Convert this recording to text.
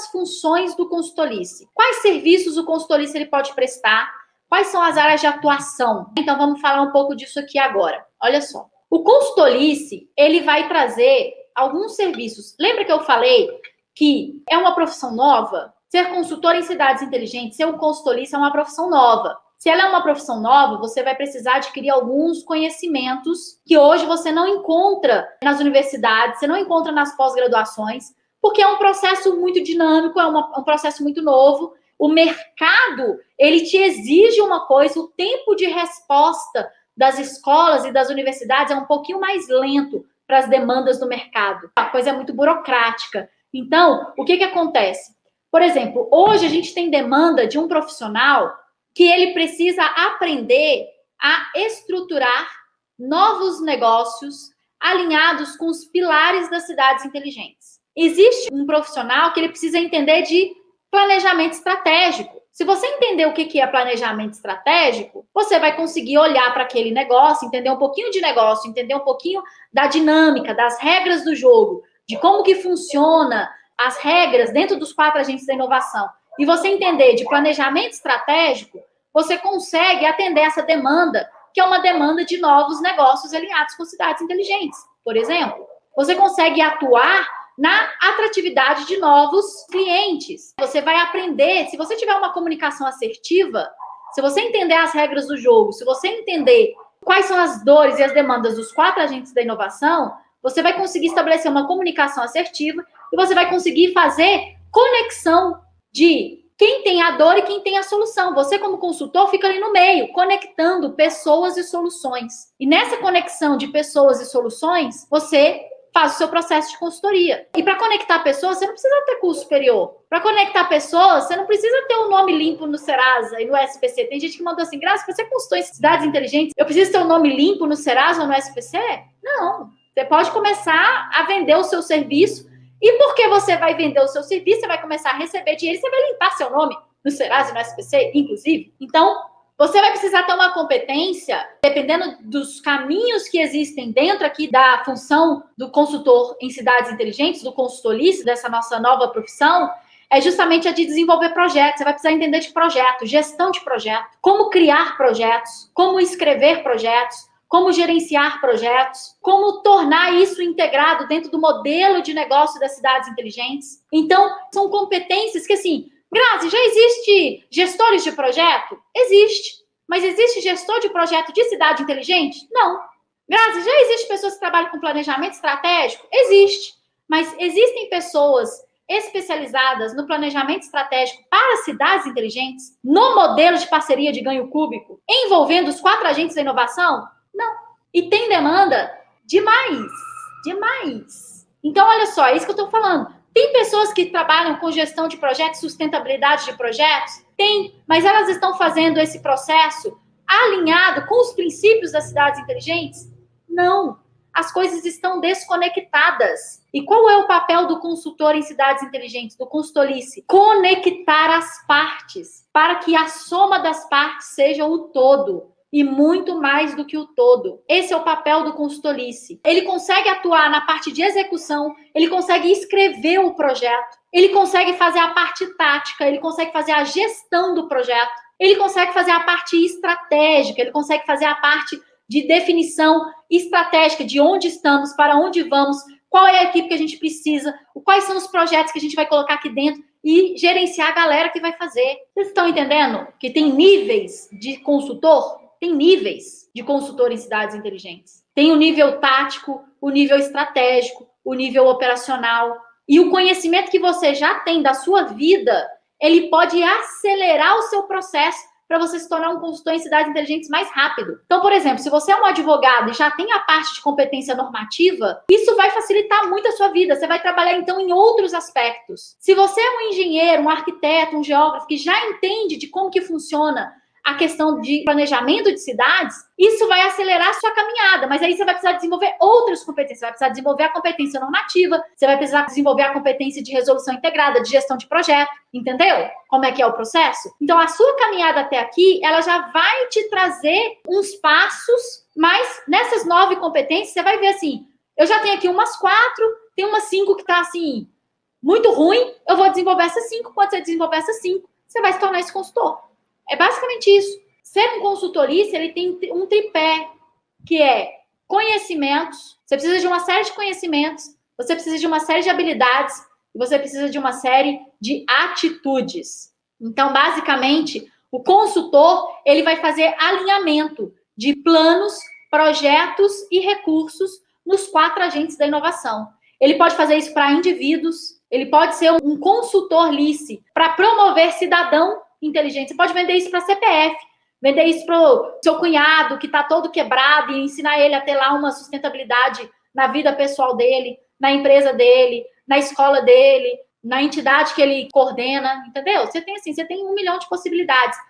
as funções do consultorice? Quais serviços o consultorice ele pode prestar? Quais são as áreas de atuação? Então, vamos falar um pouco disso aqui agora. Olha só. O consultorice, ele vai trazer alguns serviços. Lembra que eu falei que é uma profissão nova? Ser consultor em cidades inteligentes, ser um consultorice é uma profissão nova. Se ela é uma profissão nova, você vai precisar adquirir alguns conhecimentos que hoje você não encontra nas universidades, você não encontra nas pós-graduações, porque é um processo muito dinâmico, é um processo muito novo. O mercado, ele te exige uma coisa, o tempo de resposta das escolas e das universidades é um pouquinho mais lento para as demandas do mercado. A coisa é muito burocrática. Então, o que acontece? Por exemplo, hoje a gente tem demanda de um profissional que ele precisa aprender a estruturar novos negócios alinhados com os pilares das cidades inteligentes. Existe um profissional que ele precisa entender de planejamento estratégico. Se você entender o que é planejamento estratégico, você vai conseguir olhar para aquele negócio, entender um pouquinho de negócio, entender um pouquinho da dinâmica, das regras do jogo, de como que funciona as regras dentro dos 4 agentes da inovação. E você entender de planejamento estratégico, você consegue atender essa demanda, que é uma demanda de novos negócios alinhados com cidades inteligentes, por exemplo. Você consegue atuar na atratividade de novos clientes. Você vai aprender, se você tiver uma comunicação assertiva, se você entender as regras do jogo, se você entender quais são as dores e as demandas dos 4 agentes da inovação, você vai conseguir estabelecer uma comunicação assertiva e você vai conseguir fazer conexão de quem tem a dor e quem tem a solução. Você, como consultor, fica ali no meio, conectando pessoas e soluções. E nessa conexão de pessoas e soluções, você faz o seu processo de consultoria. E para conectar pessoas, você não precisa ter curso superior. Para conectar pessoas, você não precisa ter um nome limpo no Serasa e no SPC. Tem gente que mandou assim, Graça, você consultor em cidades inteligentes, eu preciso ter um nome limpo no Serasa ou no SPC? Não. Você pode começar a vender o seu serviço. E porque você vai vender o seu serviço, você vai começar a receber dinheiro, você vai limpar seu nome no Serasa e no SPC, inclusive. Então, você vai precisar ter uma competência, dependendo dos caminhos que existem dentro aqui da função do consultor em cidades inteligentes, do consultorice, dessa nossa nova profissão, é justamente a de desenvolver projetos. Você vai precisar entender de projeto, gestão de projeto, como criar projetos, como escrever projetos, como gerenciar projetos, como tornar isso integrado dentro do modelo de negócio das cidades inteligentes. Então, são competências que, assim, Grazi, já existe gestores de projeto? Existe. Mas existe gestor de projeto de cidade inteligente? Não. Grazi, já existe pessoas que trabalham com planejamento estratégico? Existe. Mas existem pessoas especializadas no planejamento estratégico para cidades inteligentes, no modelo de parceria de ganho cúbico, envolvendo os 4 agentes da inovação? Não. E tem demanda demais. Demais. Então, olha só, é isso que eu estou falando. Tem pessoas que trabalham com gestão de projetos, sustentabilidade de projetos? Tem, mas elas estão fazendo esse processo alinhado com os princípios das cidades inteligentes? Não. As coisas estão desconectadas. E qual é o papel do consultor em cidades inteligentes, do consultorice? Conectar as partes, para que a soma das partes seja o todo. E muito mais do que o todo. Esse é o papel do consultorice. Ele consegue atuar na parte de execução, ele consegue escrever o projeto, ele consegue fazer a parte tática, ele consegue fazer a gestão do projeto, ele consegue fazer a parte estratégica, ele consegue fazer a parte de definição estratégica de onde estamos, para onde vamos, qual é a equipe que a gente precisa, quais são os projetos que a gente vai colocar aqui dentro e gerenciar a galera que vai fazer. Vocês estão entendendo que tem níveis de consultor? Tem níveis de consultor em cidades inteligentes. Tem o nível tático, o nível estratégico, o nível operacional. E o conhecimento que você já tem da sua vida, ele pode acelerar o seu processo para você se tornar um consultor em cidades inteligentes mais rápido. Então, por exemplo, se você é um advogado e já tem a parte de competência normativa, isso vai facilitar muito a sua vida. Você vai trabalhar, então, em outros aspectos. Se você é um engenheiro, um arquiteto, um geógrafo que já entende de como que funciona a questão de planejamento de cidades, isso vai acelerar a sua caminhada, mas aí você vai precisar desenvolver outras competências, você vai precisar desenvolver a competência normativa, você vai precisar desenvolver a competência de resolução integrada, de gestão de projeto, entendeu? Como é que é o processo? Então, a sua caminhada até aqui, ela já vai te trazer uns passos, mas nessas 9 competências, você vai ver assim, eu já tenho aqui umas 4, tem umas 5 que tá assim, muito ruim, eu vou desenvolver essas 5. Quando você desenvolver essas 5, você vai se tornar esse consultor. É basicamente isso. Ser um consultorista, ele tem um tripé, que é conhecimentos. Você precisa de uma série de conhecimentos, você precisa de uma série de habilidades, e você precisa de uma série de atitudes. Então, basicamente, o consultor, ele vai fazer alinhamento de planos, projetos e recursos nos 4 agentes da inovação. Ele pode fazer isso para indivíduos, ele pode ser um consultor LICE para promover cidadão inteligente. Você pode vender isso para CPF, vender isso para o seu cunhado que está todo quebrado e ensinar ele a ter lá uma sustentabilidade na vida pessoal dele, na empresa dele, na escola dele, na entidade que ele coordena, entendeu? Você tem 1 milhão de possibilidades.